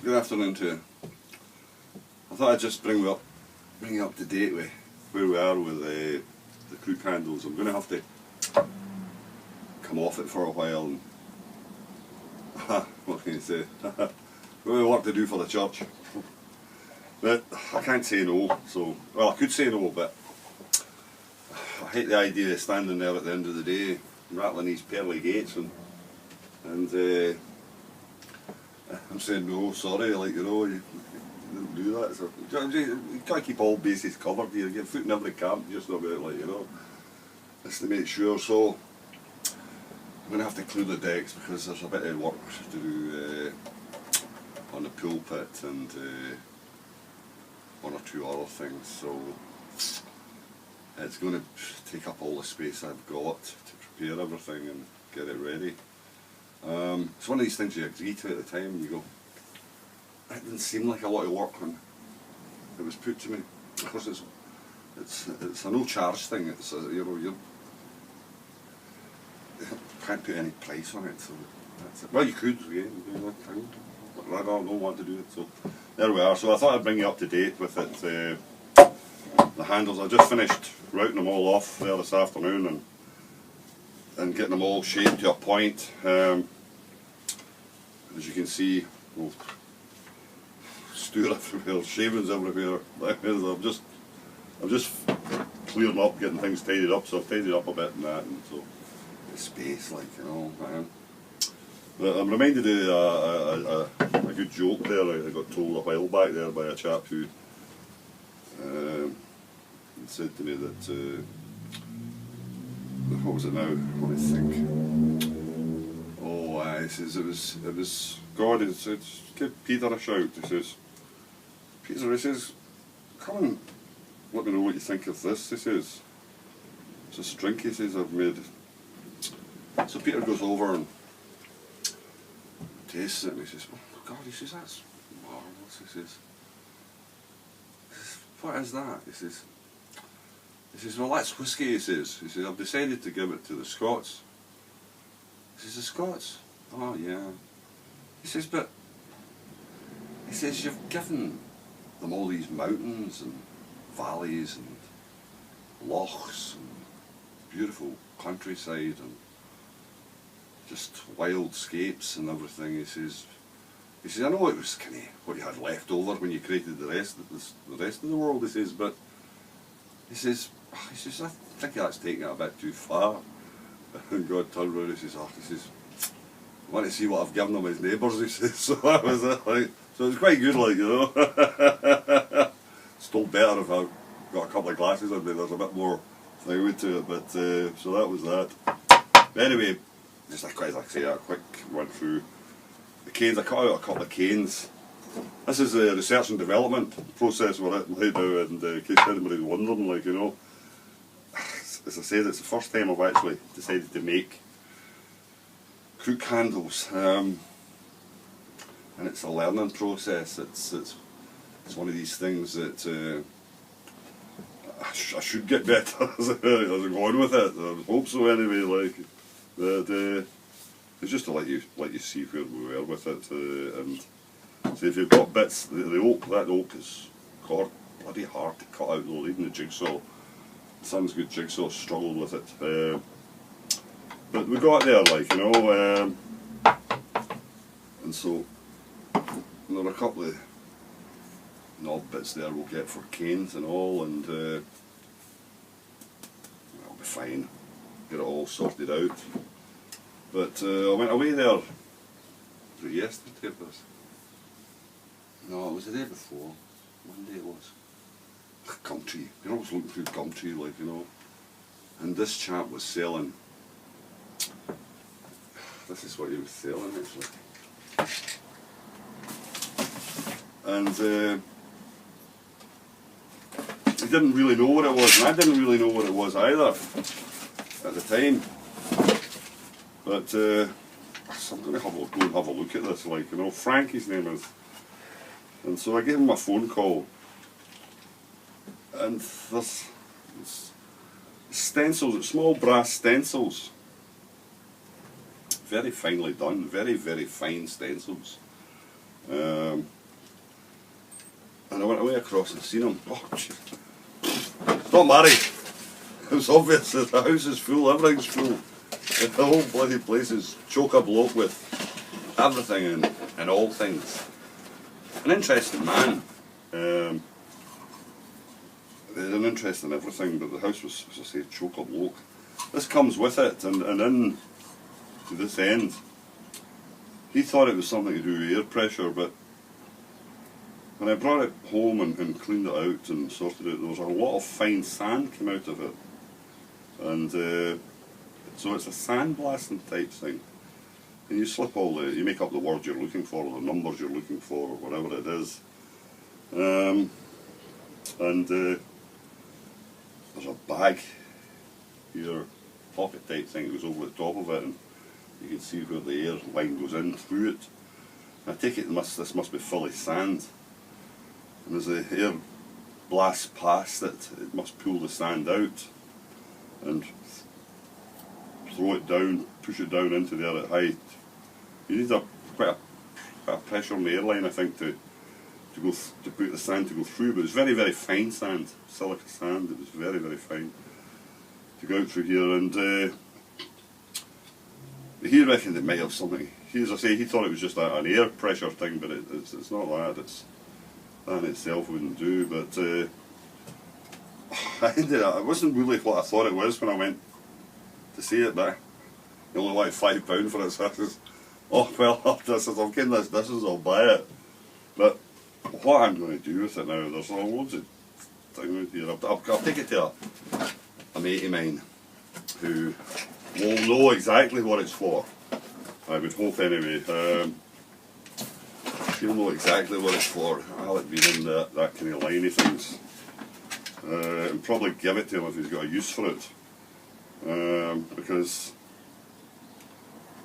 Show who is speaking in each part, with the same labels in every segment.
Speaker 1: good afternoon to you. I thought I'd just bring you up to date with where we are with the Crook handles. I'm going to have to come off it for a while and what can you say? We have work to do for the church. But I can't say no, so, well, I could say no, but I hate the idea of standing there at the end of the day rattling these pearly gates and I'm saying no, sorry, like, you know, you don't do that. So you can't keep all bases covered. You get foot in every camp just about, like, you know, just to make sure. So I'm going to have to clear the decks because there's a bit of work to do on the pulpit and one or two other things. So it's going to take up all the space I've got to prepare everything and get it ready. It's one of these things you agree to at the time and you go, it didn't seem like a lot of work when it was put to me. Of course it's a no charge thing. It's you know, you can't put any price on it, so that's it. Well, you could, again, but I don't want to do it, so there we are. So I thought I'd bring you up to date with it. The handles, I just finished routing them all off there this afternoon and getting them all shaped to a point. As you can see, well, stool everywhere, shavings everywhere. I'm just clearing up, getting things tidied up. So I've tidied up a bit and that, and so the space, like, you know. But I'm reminded of a good joke there. I got told a while back there by a chap who said to me that what was it now? Let me think. Oh, he says it was God. He said, give Peter a shout. He says, Peter, he says, come and let me know what you think of this. He says, it's a drink. He says I've made. So Peter goes over and tastes it, and he says, oh God, he says, that's marvellous. He says, what is that? He says, well, that's whiskey. He says, I've decided to give it to the Scots. He says, the Scots? Oh yeah. He says, but he says, you've given them all these mountains and valleys and lochs and beautiful countryside and just wild scapes and everything. He says, I know it was kind of what you had left over when you created the rest of the world. He says, but he says, I think that's taking it a bit too far. And God turned around and he says, I want to see what I've given them his neighbours. He says, so that was it. Like, so it was quite good, like, you know. Still better if I got a couple of glasses on me. There's a bit more thing to it, but so that was that. But anyway, just like I say, a quick run through the canes. I cut out a couple of canes. This is the research and development process we're at right now, and in case anybody's wondering, like, you know, as I said, it's the first time I've actually decided to make Crook handles, and it's a learning process. It's one of these things that I should get better as I go on with it. I hope so anyway. Like, but it's just to let you see where we were with it, and so if you've got bits, that oak is bloody hard to cut out though, even the jigsaw. Son's good jigsaw struggled with it, but we got there, like, you know, and so there are a couple of knob bits there we'll get for canes and all, and that'll be fine, get it all sorted out. But I went away there, was it yesterday it was? No, it was the day before, Monday it was. Gumtree, you're always looking through Gumtree, like, you know, and this chap was selling, this is what he was selling actually, and he didn't really know what it was, and I didn't really know what it was either at the time, but so I'm going to go and have a look at this, like, you know. Frank, his name is, and so I gave him a phone call. And there's stencils, small brass stencils, very finely done, very, very fine stencils. across and seen him. Oh, jeez. Not married. It was obvious that the house is full, everything's full. The whole bloody place is chock-a-block with everything and all things. An interesting man. There's an interest in everything, but the house was, as I say, chock-a-block. This comes with it, and in to this end, he thought it was something to do with air pressure, but when I brought it home and cleaned it out and sorted it, there was a lot of fine sand came out of it. And so it's a sandblasting type thing. And you slip you make up the words you're looking for, or the numbers you're looking for, or whatever it is. There's a bag here, pocket type thing that goes over the top of it, and you can see where the air line goes in through it. I take it this must be fully sand. And as the air blasts past it, it must pull the sand out and throw it down, push it down into the other height. You need quite a pressure on the airline, I think, to put the sand to go through. But it's very, very fine sand, silica sand. It was very, very fine to go out through here. And he reckoned it might have something. As I say, he thought it was just an air pressure thing, but it's not that. That in itself wouldn't do. But it wasn't really what I thought it was when I went to see it. But they only wanted £5 for it. So I says, oh well, I'm getting this. I'll buy it. But what I'm going to do with it now, there's loads of things here. I'll take it to a mate of mine who will know exactly what it's for. I would hope anyway. He'll know exactly what it's for. I'll have been in that kind of line of things. And probably give it to him if he's got a use for it. Because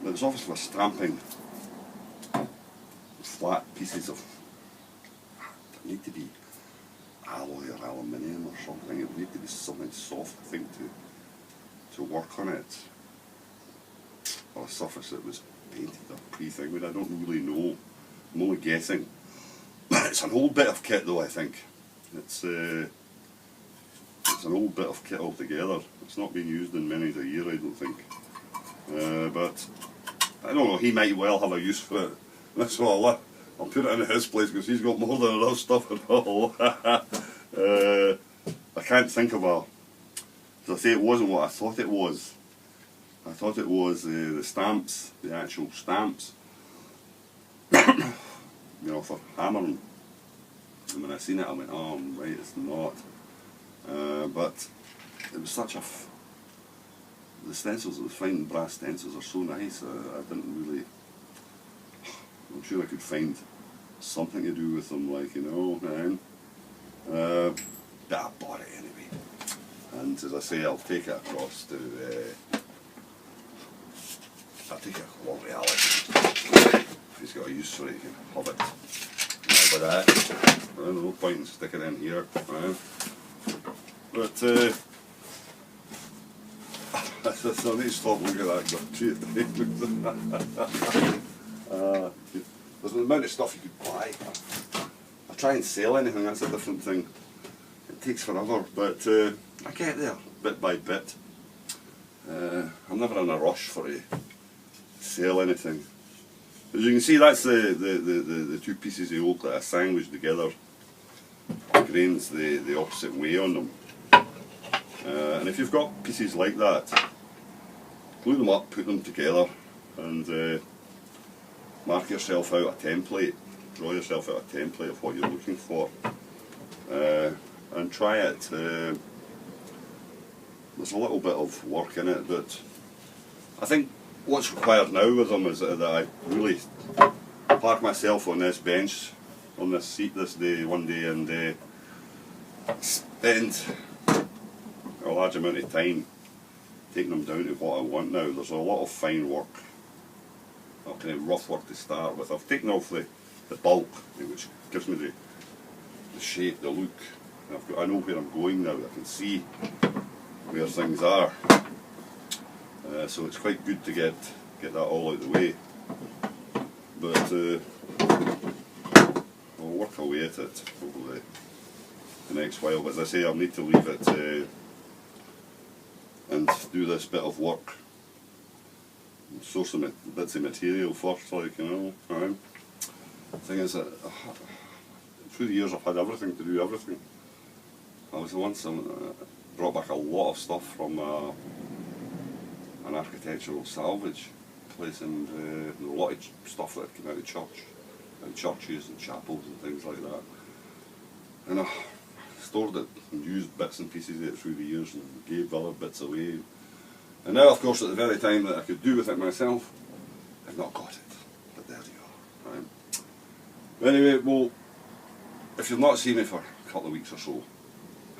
Speaker 1: it's obviously for stamping flat pieces of, it need to be alloy or aluminium or something. It would need to be something soft, I think, to work on it. Or a surface that was painted or pre-thing, but I don't really know. I'm only guessing. It's an old bit of kit though, I think. It's an old bit of kit altogether. It's not been used in many a year, I don't think. But I don't know, he might well have a use for it. That's what I'll put it in his place because he's got more than enough stuff and all. I can't think of as I say, it wasn't what I thought it was. I thought it was the stamps, the actual stamps, you know, for hammering. And when I seen it, I went, oh, right, it's not. But it was such a. The stencils, the fine brass stencils are so nice. I didn't really. I'm sure I could find something to do with them, like, you know. But I bought it anyway. And as I say, I'll take it across to. I'll take it along to Alex. If he's got a use for it, he can have it. But there's no point in sticking it in here. But I need to stop looking at that guy. There's an amount of stuff you could buy. I try and sell anything, that's a different thing. It takes forever, but I get there, bit by bit. I'm never in a rush for to sell anything. As you can see, that's the two pieces of oak that I sandwiched together. The grains the opposite way on them. And if you've got pieces like that, glue them up, put them together, and mark yourself out a template, draw yourself out a template of what you're looking for, and try it. There's a little bit of work in it, but I think what's required now with them is that I really park myself on this bench, on this seat this day, one day, and spend a large amount of time taking them down to what I want now. There's a lot of fine work, kind of rough work to start with. I've taken off the bulk, which gives me the shape, the look. I know where I'm going now. I can see where things are. So it's quite good to get that all out of the way. But I'll work away at it over the next while. But as I say, I'll need to leave it and do this bit of work, source some bits of material first, like, you know. Right? The thing is that through the years I've had everything to do everything. I was once brought back a lot of stuff from an architectural salvage place, and a lot of stuff that came out of church, and churches and chapels and things like that. And I stored it and used bits and pieces of it through the years and gave other bits away. And now, of course, at the very time that I could do with it myself, I've not got it. But there you are. Right? Anyway, well, if you've not seen me for a couple of weeks or so,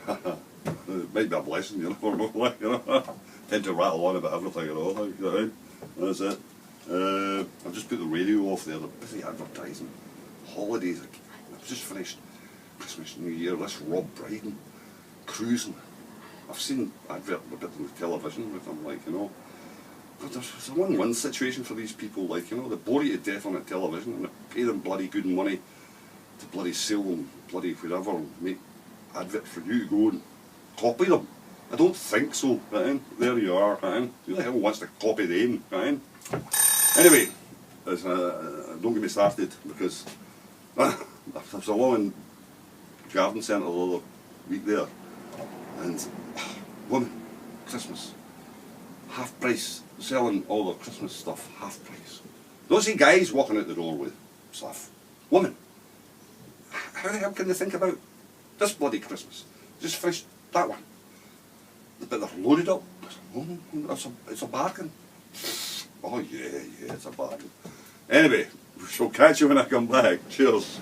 Speaker 1: it might be a blessing, you know, for me, you know. Tend to rattle on about everything and all, like, you know, that's it. I've just put the radio off there, they're busy advertising. Holidays, I've just finished Christmas, New Year, this Rob Brydon, cruising. I've seen advert a bit on the television with them, like, you know. But there's a win-win situation for these people, like, you know, they bore you to death on the television and they pay them bloody good money to bloody sell them bloody whatever and make adverts for you to go and copy them. I don't think so, right? There you are, right? Who the hell wants to copy them, right? Anyway, don't get me started, because there was a long garden centre the other week there, and women, Christmas, half price, selling all their Christmas stuff half price. Don't see guys walking out the door with stuff. Women, how the hell can they think about this bloody Christmas? Just finished that one. But they're loaded up. It's a bargain. Oh yeah, it's a bargain. Anyway, we shall catch you when I come back. Cheers.